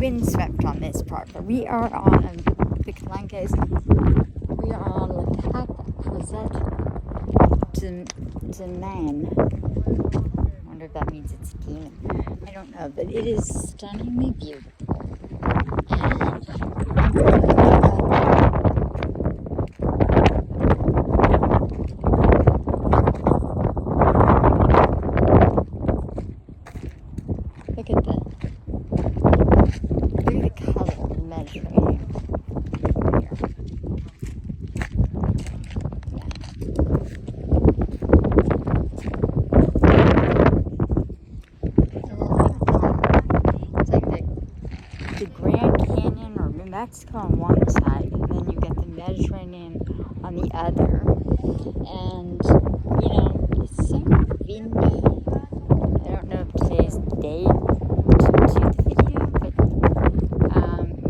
windswept on this part, but we are on the Calanques. We are on Le Cap de Man. I wonder if that means it's demon. I don't know, but it is stunningly beautiful. Look at the color of the Mediterranean here. It's like the Grand Canyon or New Mexico on one side, and then you get the Mediterranean on the other. And, you know, it's so windy. I don't know if today's the day to do the video, but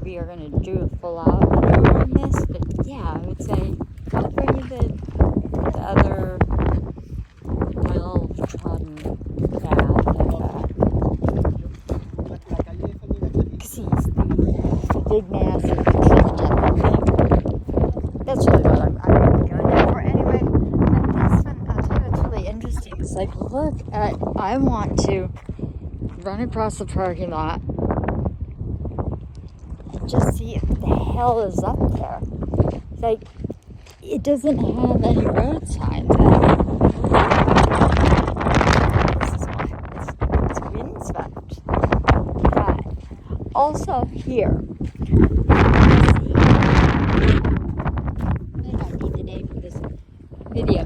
we are going to do a full out video on this. But yeah, I would say I'll bring you the other well-trodden path of Cassis, the big massive cliff type of thing. That's really what I'm going to be going there for anyway. But this one, I'll tell you what's really interesting. It's like, look at, I want to run across the parking lot and just see if the hell is up there. It's like, it doesn't have any road signs. This is why it's windswept. But also here, I don't need the name for this video,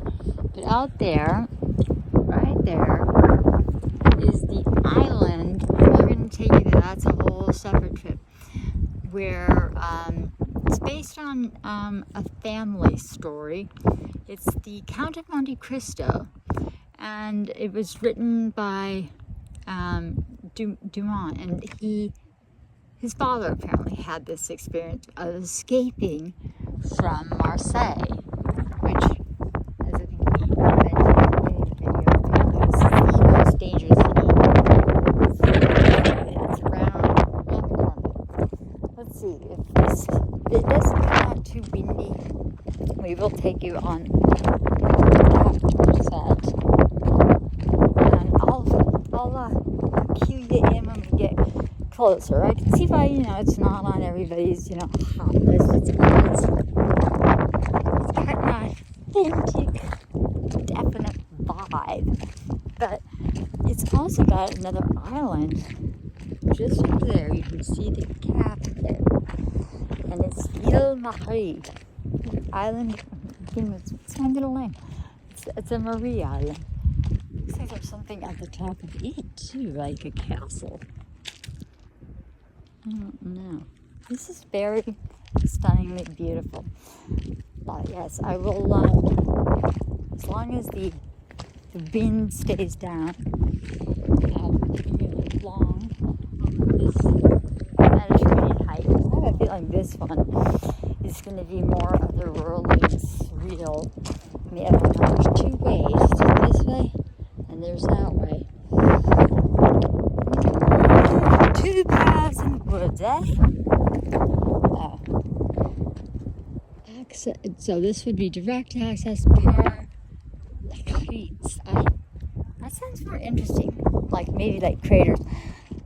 but out there, right there, is the island. We're going to take you there. That's a whole separate trip. Where it's based on a family story. It's the Count of Monte Cristo, and it was written by Dumont, and his father apparently had this experience of escaping from Marseille, which, as I think we mentioned in the video, is the most dangerous city. It's around the corner. Let's see if it doesn't come out too windy. We will take you on set, and I'll cue you in when we get closer. I can see why, you know, it's not on everybody's, you know, hot list. It's got an authentic, definite vibe, but it's also got another island just over there. You can see the cap there, and it's Ile Marie Island. It's my middle name. It's a Marie Island. Looks like there's something at the top of it too, like a castle. I don't know. This is very stunningly beautiful. But yes, I will, as long as the wind stays down, I'll give you along this Mediterranean hike. I have a feeling this one is going to be more otherworldly and surreal. I mean, there's two ways. There's this way, and there's that way. Two paths in the woods, eh? So this would be direct access per creeks. That sounds more interesting. Like maybe like craters.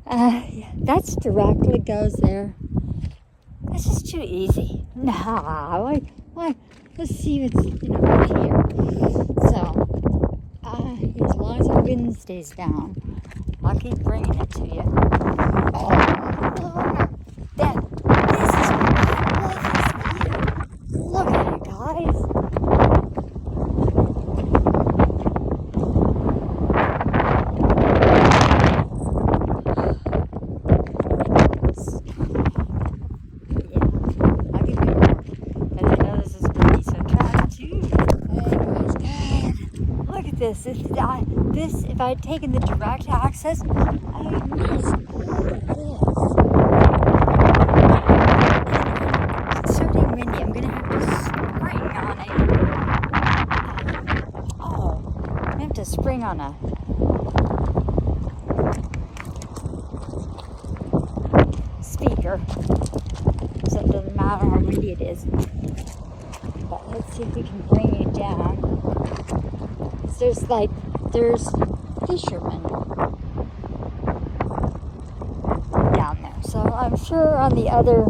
Yeah, that's directly goes there. That's just too easy. Nah, why? Let's see what's right here. So, as long as the wind stays down, I'll keep bringing it to you. Oh, this is what I love. Look at it, guys. If I had taken the direct access, I would miss this. It's starting windy. I'm gonna have to spring on I'm gonna have to spring on a speaker. crater. So it doesn't matter how windy it is. But let's see if we can bring it down. There's fishermen down there. So I'm sure on the other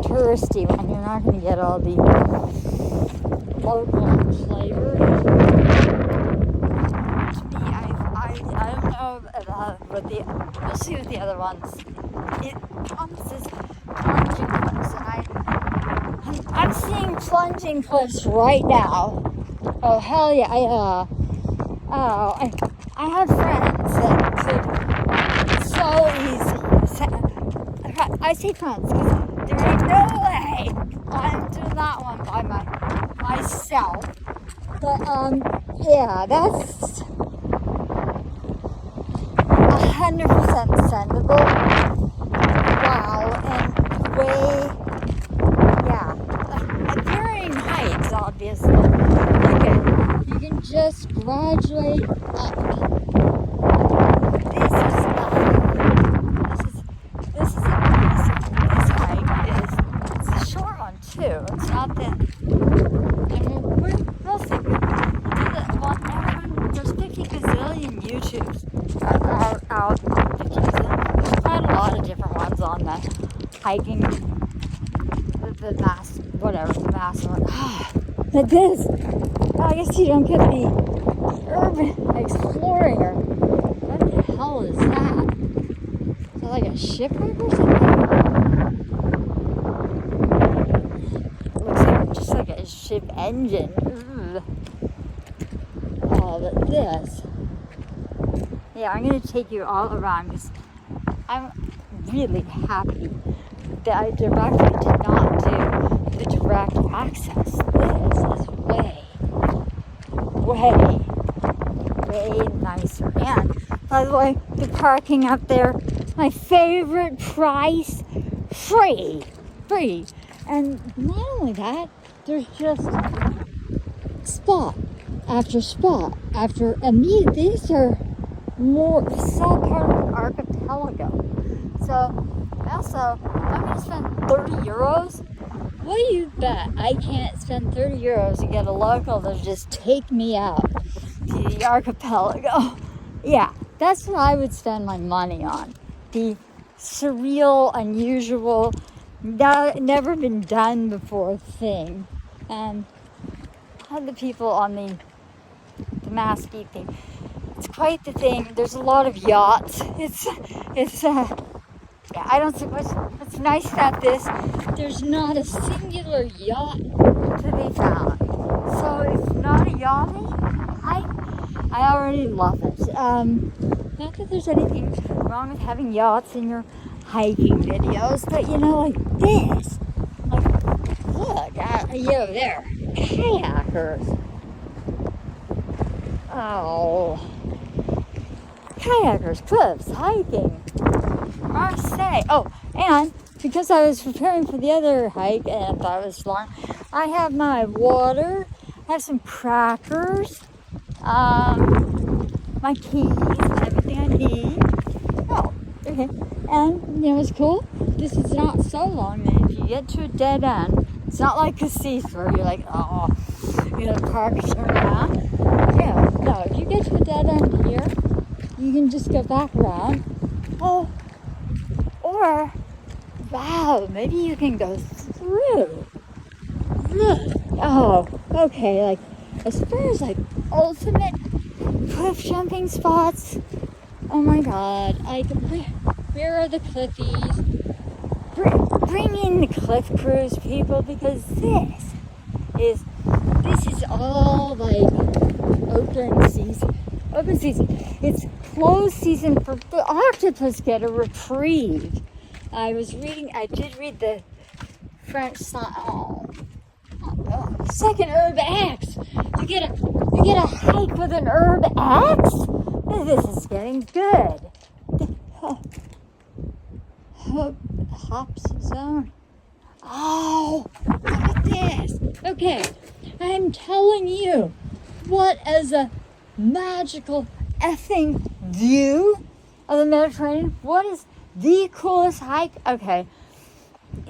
touristy one, you're not going to get all the local flavor. To me, I don't know about what we'll see with the other ones. It promises plunging cliffs, and I'm seeing plunging cliffs right now. Oh hell yeah! I have friends that could so easy. I say friends because there ain't no way I'm doing that one by myself. But yeah, that's 100% sendable. Wow, and way, yeah, at varying heights, obviously. Okay, you can just graduate up. This is amazing. This hike it's a short one too. It's not that. I mean, we'll see. We do that one. There's 50 gazillion YouTubes out. 50 gazillion. There's quite a lot of different ones on the hiking, the mass one. But this, I guess you don't get the urban exploring, or what the hell is that? Is that like a shipwreck or something? It looks like just like a ship engine. Ugh. Oh, but this. Yeah, I'm going to take you all around because I'm really happy that I directly did not do the direct access. This is way nicer. And by the way, the parking up there, my favorite price, free. And not only that, there's just spot after, and these are more some part of an archipelago. So also, I'm going to spend 30 euros. What do you bet I can't spend 30 euros to get a local to just take me out to the archipelago? Yeah, that's what I would spend my money on. The surreal, unusual, never been done before thing. And had the people on the massif thing. It's quite the thing. There's a lot of yachts. Yeah, I don't see what's nice about this. There's not a singular yacht to be found. So it's not a yachting hike. I already love it. Not that there's anything wrong with having yachts in your hiking videos, but like this. Like, look, there. Kayakers. Oh. Kayakers, cliffs, hiking. Marseille. Oh, and because I was preparing for the other hike and I thought it was fun, I have my water, I have some crackers, my keys, everything I need. Oh, okay. And what's cool? This is not so long that if you get to a dead end, it's not like Cassis where you're like, oh, you gotta park and turn around. Yeah, no, if you get to a dead end here, you can just go back around. Oh. Or, wow, maybe you can go through. Look. Oh, okay, like, as far as, ultimate cliff jumping spots, oh my god, where are the cliffies? Bring in the cliff cruise, people, because this is all, open season. Open season. It's closed season for the octopus get a reprieve. I did read the French sign. Oh, second herb X. You get a hike with an herb X? This is getting good. Hops zone. Oh, look at this. Okay, I'm telling you, what is a magical effing view of the Mediterranean. What is the coolest hike? Okay,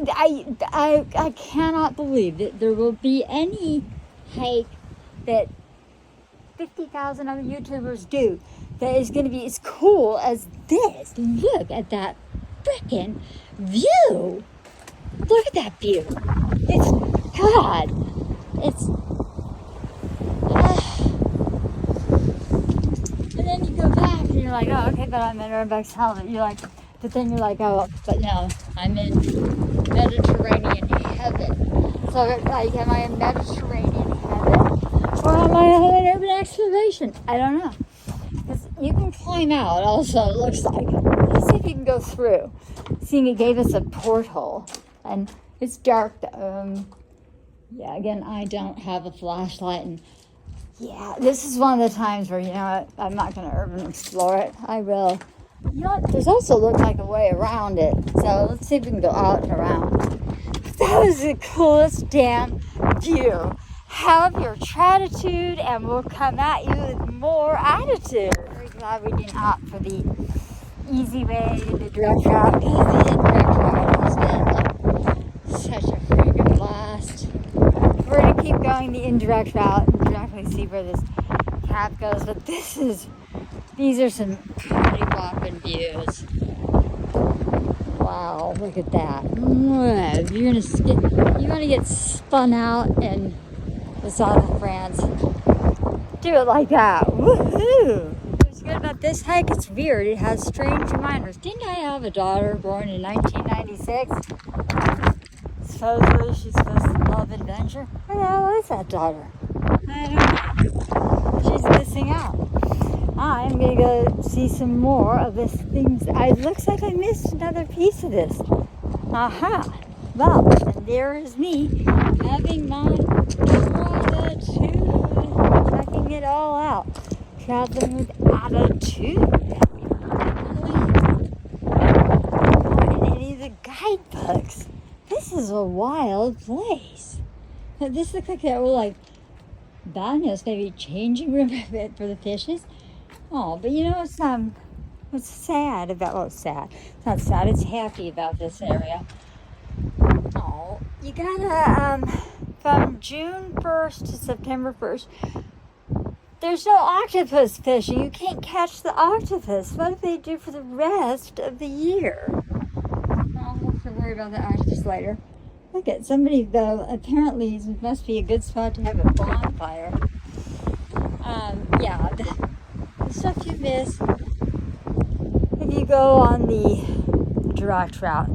I cannot believe that there will be any hike that 50,000 other YouTubers do that is going to be as cool as this. Look at that freaking view. Look at that view. It's God. It's and then you go back and you're like, oh, okay, but I'm in Urbex Helmet. You're like, but then you're like, oh, but no, I'm in Mediterranean heaven. So like, am I in Mediterranean heaven? Or am I in urban exploration? I don't know. Because you can climb out also, it looks like. Let's see if you can go through. Seeing it gave us a porthole. And it's dark. Yeah, again, I don't have a flashlight. And yeah, this is one of the times where, you know what, I'm not going to urban explore it. I will. You know what, there's also looked like a way around it. So let's see if we can go out and around. That was the coolest damn view. Have your gratitude and we'll come at you with more attitude. Very glad we didn't opt for the easy way, the direct route, because the indirect route has been such a freaking blast. We're going to keep going the indirect route and directly see where this cab goes, but these are some pretty whopping views. Wow, look at that. You're gonna get spun out in the south of France. Do it like that. Woohoo! What's good about this hike? It's weird. It has strange reminders. Didn't I have a daughter born in 1996? Supposedly she's supposed to love adventure. Where the hell is that daughter? I don't know. She's missing out. I'm gonna go see some more of this thing. It looks like I missed another piece of this. Aha! Well, and there is me having my gratitude, checking it all out, traveling with attitude. Not in any of the guidebooks. This is a wild place. This looks like they're like banyos, maybe changing room for the fishes. Oh, but you know what's sad about, well, it's sad. It's not sad, it's happy about this area. Oh, you gotta, from June 1st to September 1st, there's no octopus fishing. You can't catch the octopus. What do they do for the rest of the year? I'll have to worry about the octopus later. Look at somebody, though, apparently it must be a good spot to have a bonfire. Yeah, the stuff you miss if you go on the direct route.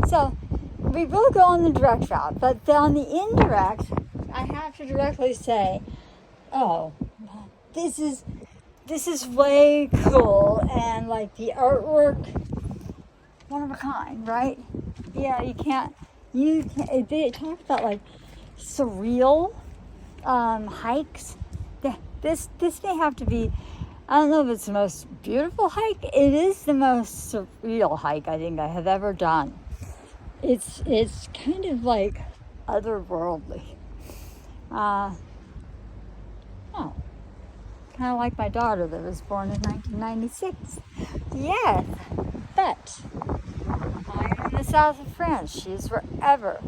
So we will go on the direct route, but on the indirect, I have to directly say, oh, this is way cool, and like the artwork, one of a kind, right? Yeah, they talk about like surreal hikes. This may have to be, I don't know if it's the most beautiful hike. It is the most surreal hike I think I have ever done. It's kind of like otherworldly. Kind of like my daughter that was born in 1996. Yes, but I'm in the south of France. She's wherever.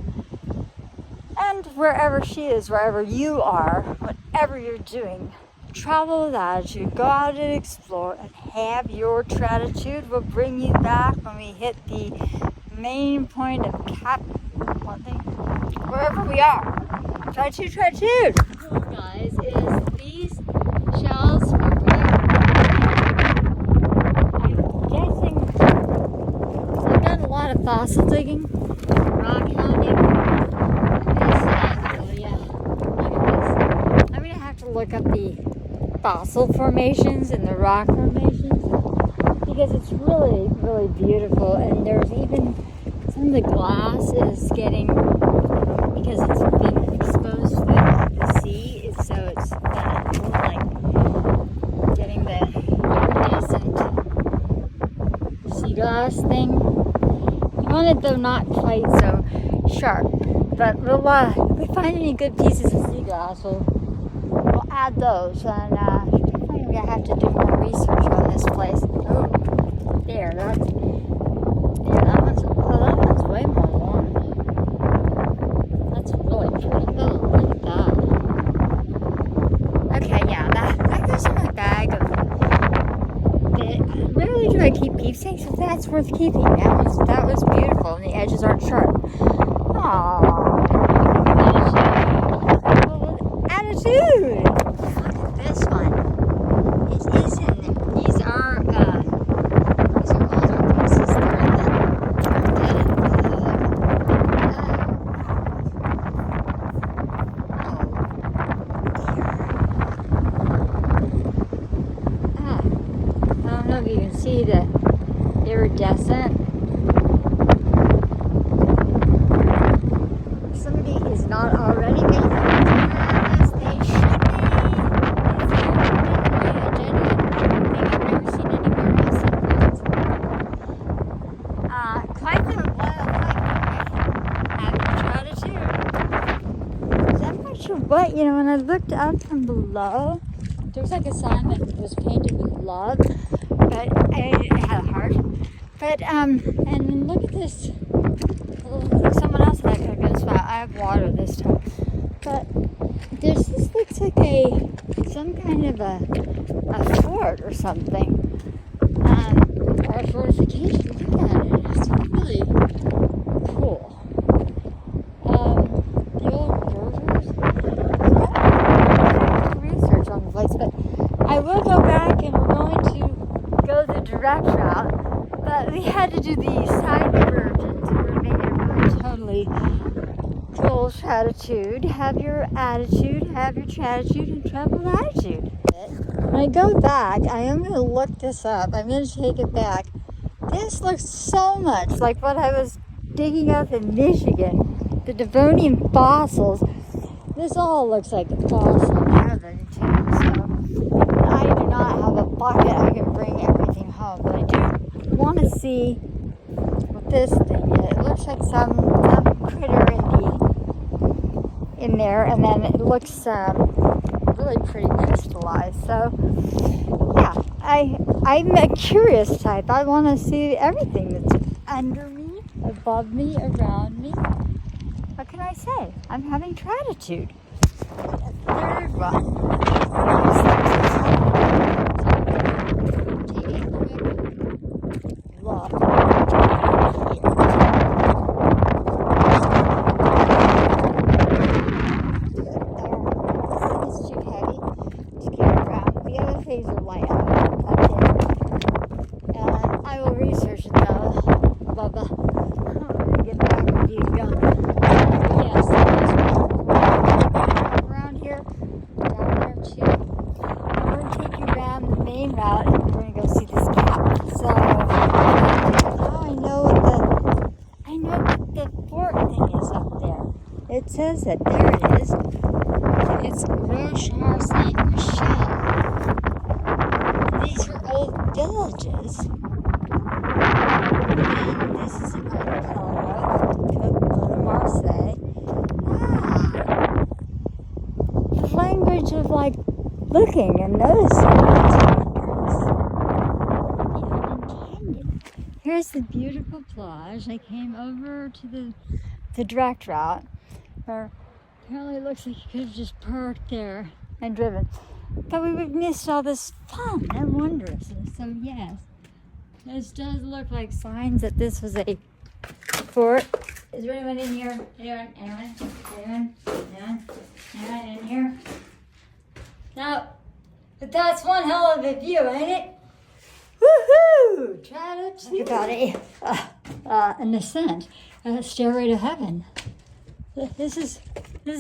And wherever she is, wherever you are, whatever you're doing, travel with attitude, go out and explore, and have your gratitude will bring you back when we hit the main point of wherever we are. Gratitude. Cool, guys, is these shells were I'm guessing I've done a lot of fossil digging, rock hounding. Look up the fossil formations and the rock formations because it's really, really beautiful. And there's even some of the glass is getting, because it's been exposed to the sea, so it's like getting the iridescent sea glass thing. I want it though not quite so sharp, but if we find any good pieces of sea glass, we'll add those, and I'm gonna have to do more research on this place. Oh, that one's way more warm. worth keeping. That was beautiful, and the edges aren't sharp. Aww. Attitude. Look at this one. It is in there. These are older pieces. They're in the I don't know if you can see the iridescent. Somebody is not already making as they should be. I've never seen anywhere else like that. Quite the wildlife. Average altitude. I'm not sure what, when I looked up from below, there was like a sign that was painted with love, but it had a heart. But, and then look at this. Someone else had a good spot. I have water this time. But this looks like some kind of a fort or something. Or a fortification. Look at it. It's really cool. The old burgers. Research on the place, but I will go back and we're going to go the direct route. But we had to do the side divergence to make it really totally cool attitude. Have your attitude, have your attitude, and travel attitude. When I go back, I am going to look this up. I'm going to take it back. This looks so much like what I was digging up in Michigan. The Devonian fossils. This all looks like a fossil rather than too. So I do not have a bucket I can bring everything home, but I do want to see what this thing is. It looks like some critter in there, and then it looks really pretty crystallized. So yeah, I'm a curious type. I want to see everything that's under me, above me, around me. What can I say? I'm having gratitude. Third one. Look. It's too heavy to carry around. The other things are light up there. And I will research it though. Bubba. I'm gonna get back with you. Yes, around here, down there too. I'm going to take you around the main route and we're going to go see this cap. So now I know what the fort thing is up there. It says that there it is. It's Rochard Saint Michel. These are old villages. And this is an archipelago, Marseille. The language of like looking and noticing. Here's the beautiful plage. I came over to the direct route where apparently it looks like you could have just parked there and driven. Thought we would have missed all this fun and wondrousness. So yes, this does look like signs that this was a fort. Is there anyone in here? Anyone in here? No. But that's one hell of a view, ain't it? Woohoo! Try to think about an ascent, a stairway to heaven. This is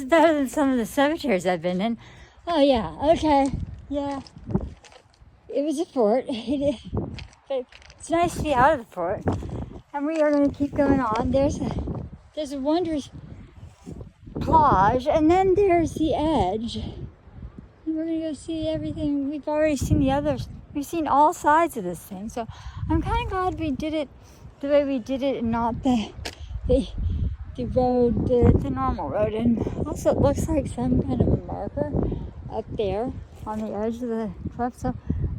better than some of the cemeteries I've been in. Oh yeah, okay, yeah. It was a fort. But it's nice to be out of the fort, and we are going to keep going on. There's a wondrous plage, and then there's the edge. And we're going to go see everything. We've already seen the others. We've seen all sides of this thing, so I'm kind of glad we did it the way we did it, and not the road, the normal road. And also, it looks like some kind of a marker up there on the edge of the cliff. So I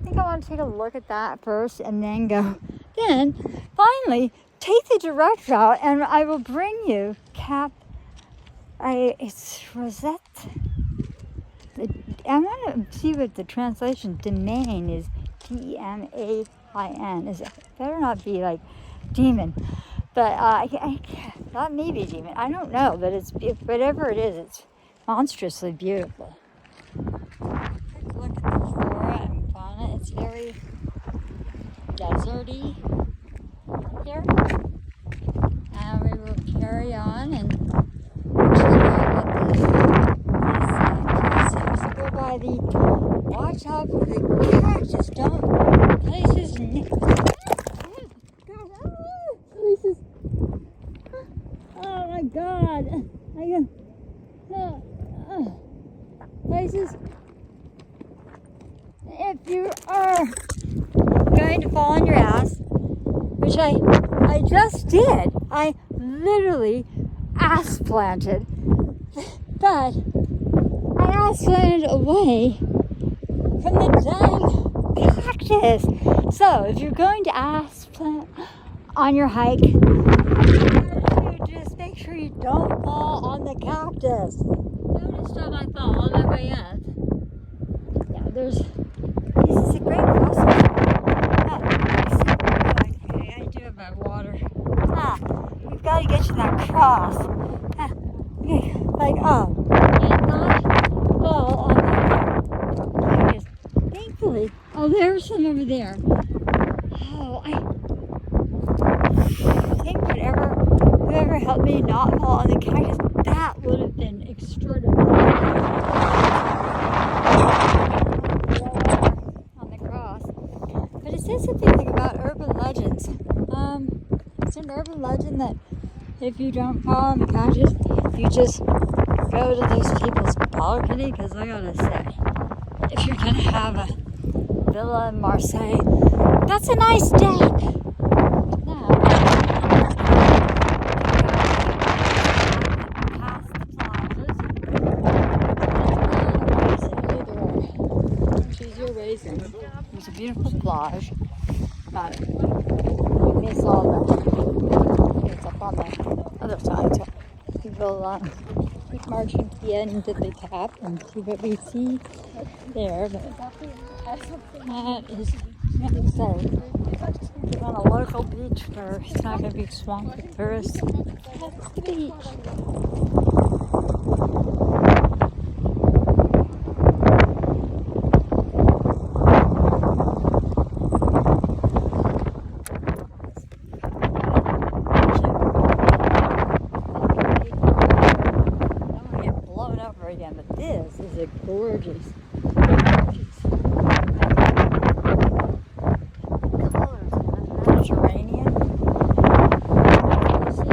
think I want to take a look at that first, and then go. Then finally take the direct route, and I will bring you it's Rosette. I want to see what the translation domain is. DEMAIN. Is it better not be like demon. But not maybe demon. I don't know. But whatever it is, it's monstrously beautiful. Take a look at the flora and fauna. It's very deserty here. And we will carry on and check out what this place is. Go by the watch out for the cactus. Don't places. Places. Oh my God! Places. If you are going to fall on your ass, which I just did. I literally ass planted, but I ass planted away from the dang cactus. So if you're going to ass plant on your hike, just make sure you don't fall on the cactus. Notice how I fall on my way up. Yeah, this is a great process. I do have my water. We've got to get to that cross. And not fall on the cactus. Thankfully, there's some over there. I think whoever helped me not fall on the cactus, that would have been extraordinary. On the cross. But it says something about urban legends. It's an urban legend that if you don't fall on the cactus, you just go to those people's balcony. Because I gotta say, if you're gonna have a villa in Marseille, that's a nice deck. There's a beautiful plage, but we miss all the. It's up on the other side, so we will keep marching to the end of the cap and see what we see there. But that is what it says. If you're on a local beach where it's not going to be swamped with tourists, that's the beach. Again, but this is a gorgeous colors of the Mediterranean. This is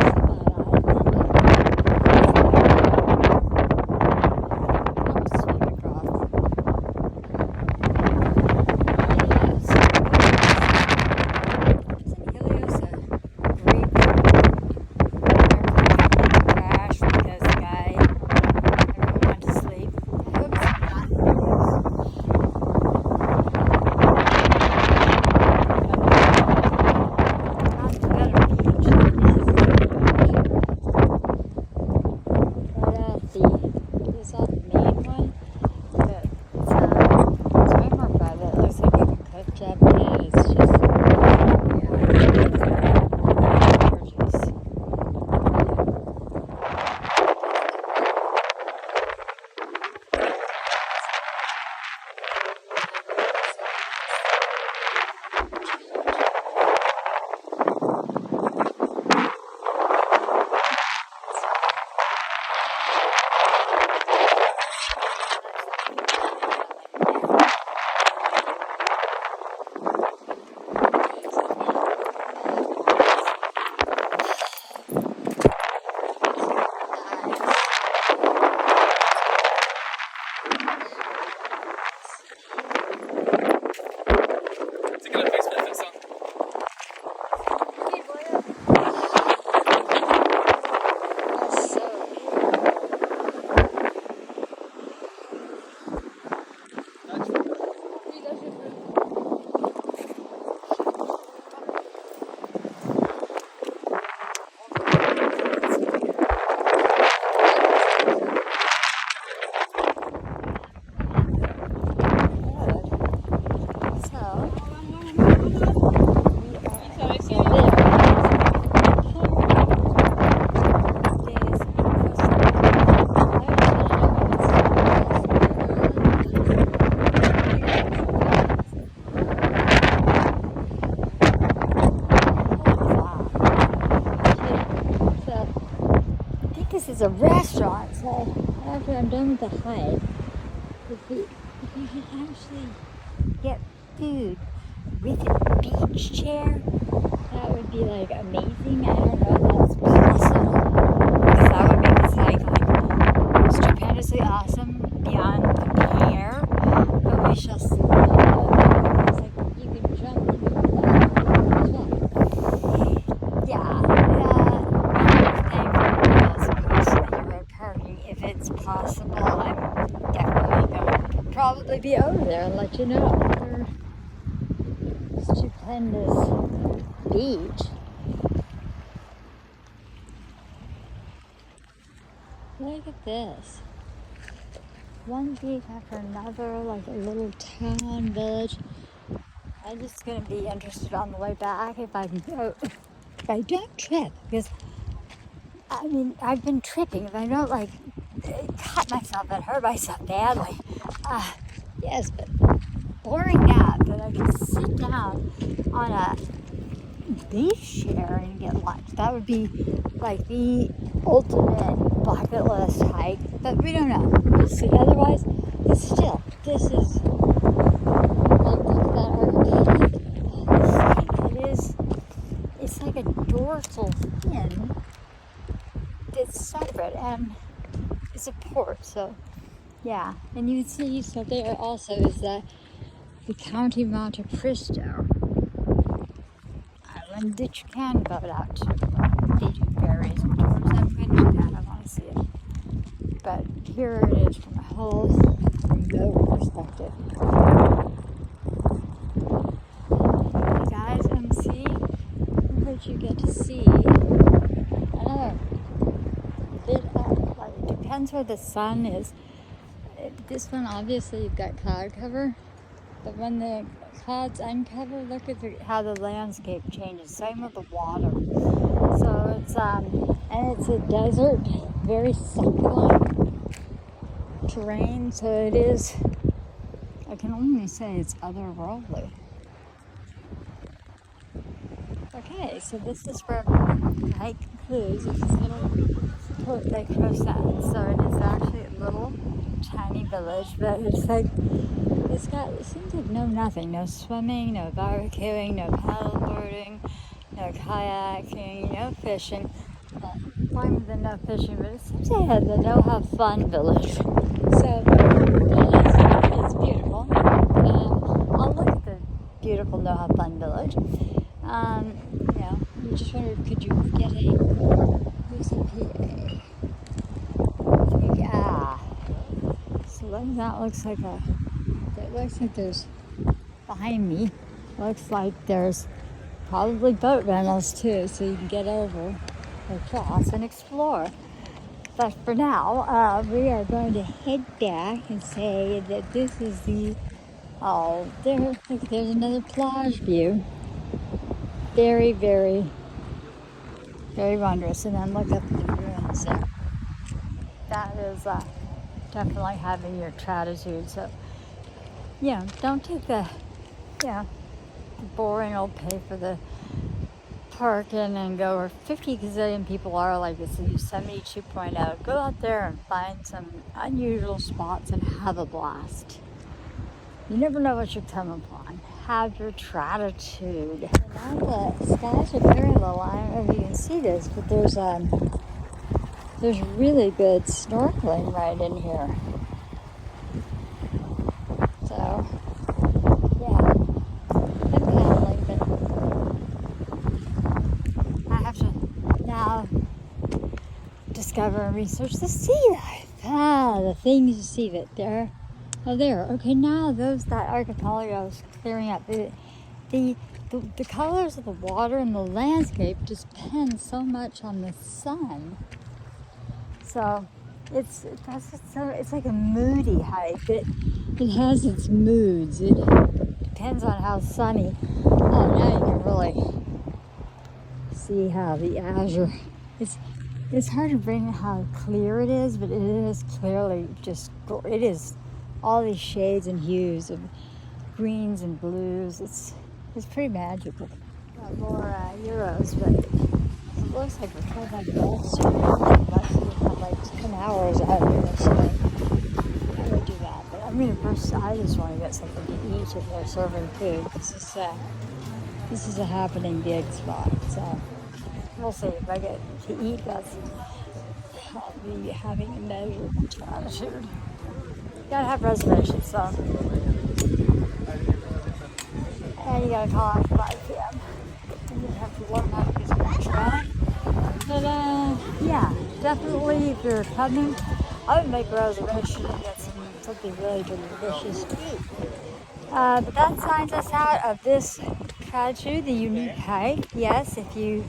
this is a restaurant, so after I'm done with the hike, if you could actually get food with a beach chair, that would be like amazing. I don't know if that's possible, because that would make this hike like stupendously awesome beyond compare. But we shall see. It's like you can jump into the water as well. Yeah, parking if it's possible. I'm definitely going to probably be over there and let you know. Stupendous beach. Look at this. One beach after another, like a little town, village. I'm just going to be interested on the way back if I can go. If I don't trip, because I mean, I've been tripping. If I don't like cut myself and hurt myself badly, yes, but boring nap that I can sit down on a beach chair and get lunch. That would be like the ultimate bucket list hike, but we don't know. We'll see. Otherwise, this is like look at that archipelago. It is. It's like a dorsal fin that's separate, and it's a port. So yeah, and you can see. So there also is the County Monte Cristo island that you can boat out to. They do ferries and tours. I'm going to do that. I want to see it. But here it is from a whole remote perspective. Hey guys, and see, what you get to see another bit of, like, it depends where the sun is. This one, obviously, you've got cloud cover. But when the clouds uncover, look at how the landscape changes. Same with the water. So it's and it's a desert, very succulent terrain. So it is. I can only say it's otherworldly. Okay, so this is where the hike concludes. It's this little port they cross that. So it is actually a little tiny village, but it's like. It seems like nothing. No swimming, no barbecuing, no paddleboarding, no kayaking, no fishing. More than no fishing, but it seems they had the no have fun village. So it's beautiful. I'll look at the beautiful no have fun village. You just wondered, could you get a UCPA? Yeah. So that looks like a. It looks like there's, behind me, looks like there's probably boat rentals too, so you can get over, across, and explore. But for now, we are going to head back and say that this is there's another plage view. Very, very, very wondrous. And then look up at the ruins there. That is definitely having your gratitude. So, don't take the boring old pay for the parking and go where 50 gazillion people are, like it's Yosemite 2.0. Go out there and find some unusual spots and have a blast. You never know what you're coming upon. Have your gratitude. Now the skies are very low. I don't know if you can see this, but there's really good snorkeling right in here. So, yeah, I'm paddling, but I have to now discover and research the sea life. The things you see that there. Oh, there. Okay, now that archipelago is clearing up. The colors of the water and the landscape just depend so much on the sun. So it's like a moody hike. It has its moods. It depends on how sunny. Oh, now you can really see how the azure. It's hard to bring how clear it is, but it is clearly it is all these shades and hues of greens and blues. It's pretty magical. Got more euros, but looks like we're kind of like ghosts. We have like 10 hours out here, so I would do that. But I mean, first, I just want to get something to eat if they're serving food. This is a happening gig spot, so we'll see if I get to eat. I'll be having a measure of gratitude. You gotta have reservations, so. And you gotta call after 5 p.m. And you have to learn how to use a track. But yeah, definitely if you're coming, I would make a reservation and get something really delicious to eat. But that signs us out of this Kaiju, the unique hike. Yes, if you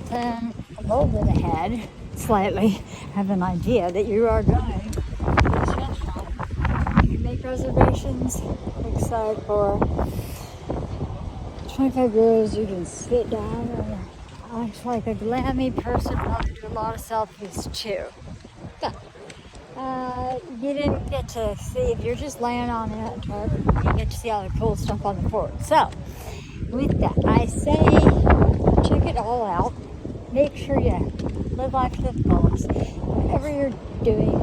plan a little bit ahead, slightly, have an idea that you are going to this restaurant, you can make reservations. Looks like for 25 euros, you can sit down and act like a glammy person, probably do a lot of selfies too. But you didn't get to see, if you're just laying on it, you didn't get to see all the cool stuff on the fort. So, with that, I say check it all out. Make sure you live life to the fullest. Whatever you're doing,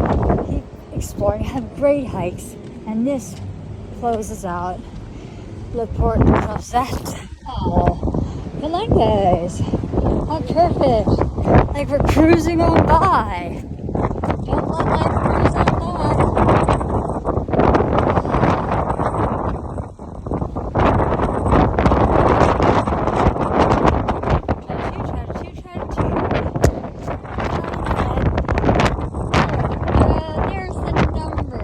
keep exploring. Have great hikes. And this closes out the port of Set. Oh, Calanques. How perfect. Like we're cruising on by. Don't let life cruise on by. There's the number.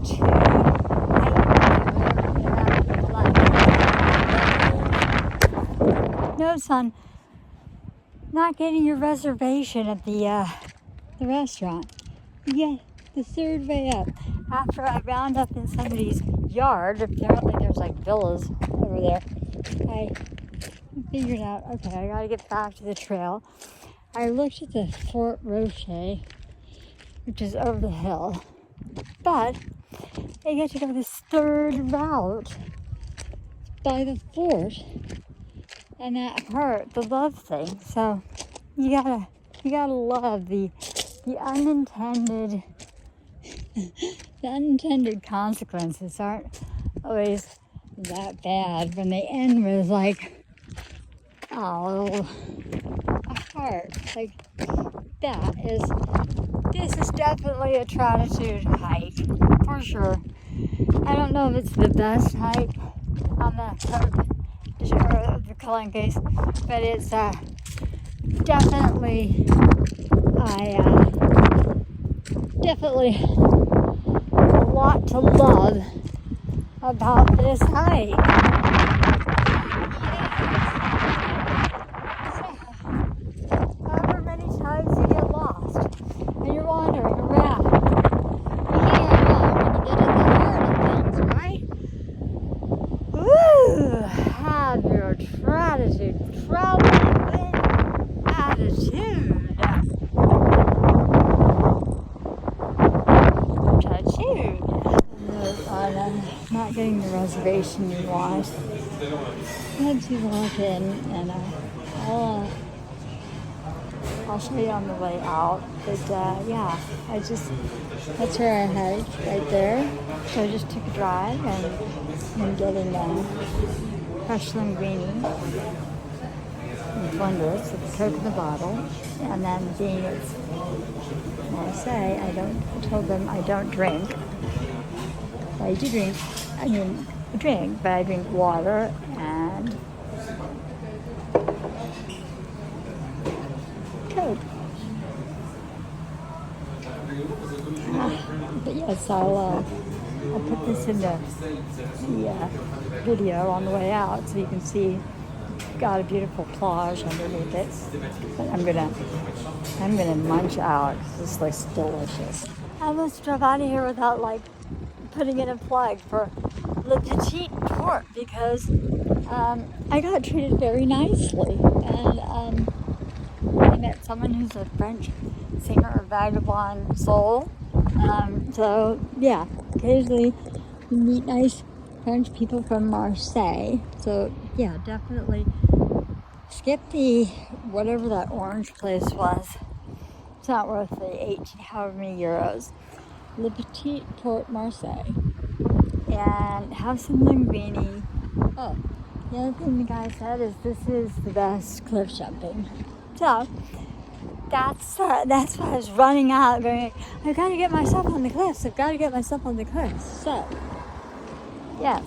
to notes on not getting your reservation at the restaurant. Yeah, the third way up. After I wound up in somebody's yard, apparently there's like villas over there, I figured out, okay, I gotta get back to the trail. I looked at the Fort Rocher, which is over the hill, but I get to go this third route by the fort, and that hurt, the love thing. So you gotta love the unintended the unintended consequences aren't always that bad when they end with like, oh, a heart. Like this is definitely a Tratitude hike for sure. I don't know if it's the best hike on the Calanques, but it's definitely definitely a lot to love about this hike. However many times you get lost and you're wandering around, you can't run when you get at the heart of things, right? Woo! Have your Tratitude, travel with attitude. Not getting the reservation you want. I had to walk in, and I'll show you on the way out. But yeah, that's where I hiked right there. So I just took a drive, and I'm getting fresh linguine and blenders with Coke in the bottle, and then being it's Marseille, I told them I don't drink. I do drink, I drink, but I drink water and Coke. But yes, I'll put this in the video on the way out so you can see. Got a beautiful plage underneath it. But I'm gonna munch out. This looks delicious. I almost drove out of here without like putting in a plug for Le Petit Port because I got treated very nicely, and I met someone who's a French singer of Vagabond Soul. So yeah, occasionally you meet nice French people from Marseille. So yeah, definitely skip the whatever that orange place was. It's not worth the however many euros. Le Petit Port Marseille, and have some linguine. Oh, the other thing the guy said is this is the best cliff jumping. So that's why I was running out going, I've got to get myself on the cliffs. I've got to get myself on the cliffs. So yes,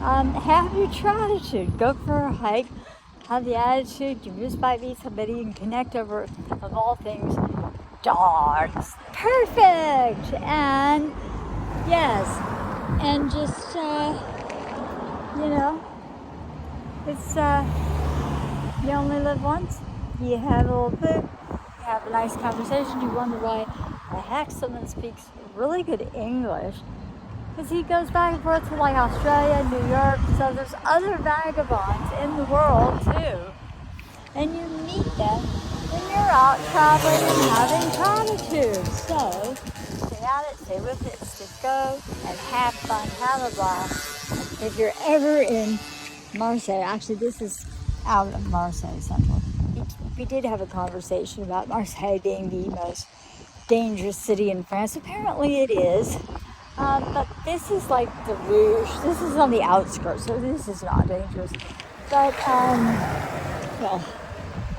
have your Tratitude. Go for a hike. Have the attitude you just might meet somebody and connect over, of all things, dogs. Perfect. And yes, and just it's you only live once. You have a little food, you have a nice conversation. You wonder why the heck someone speaks really good English, because he goes back and forth to like Australia, New York. So there's other vagabonds in the world too, and you meet them when you're out traveling and having Tratitude. So stay at it, stay with it, stick go, and have fun, have a blast. If you're ever in Marseille, actually this is out of Marseille Central. We did have a conversation about Marseille being the most dangerous city in France. Apparently it is. But this is like the Rouge. This is on the outskirts, so this is not dangerous. But, well,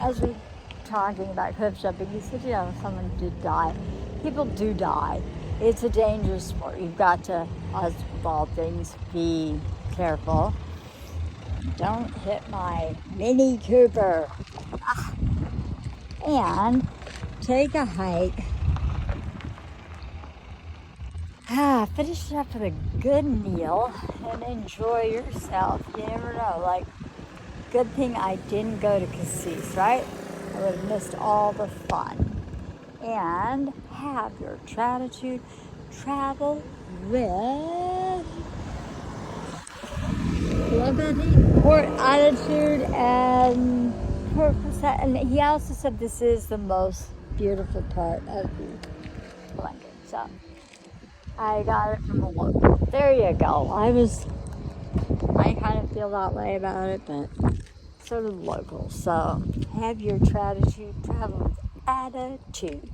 as we're talking about cliff jumping, you said, someone did die. People do die. It's a dangerous sport. You've got to, as with all things, be careful. Don't hit my Mini Cooper. And take a hike Finish it up with a good meal and enjoy yourself. You never know. Like, good thing I didn't go to Cassis, right? I would have missed all the fun. And have your gratitude. Travel with levity, port attitude, and purpose. And he also said this is the most beautiful part of the Calanques. So I got it from a local. There you go. I kind of feel that way about it, but so do the locals. So have your gratitude, travel with attitude.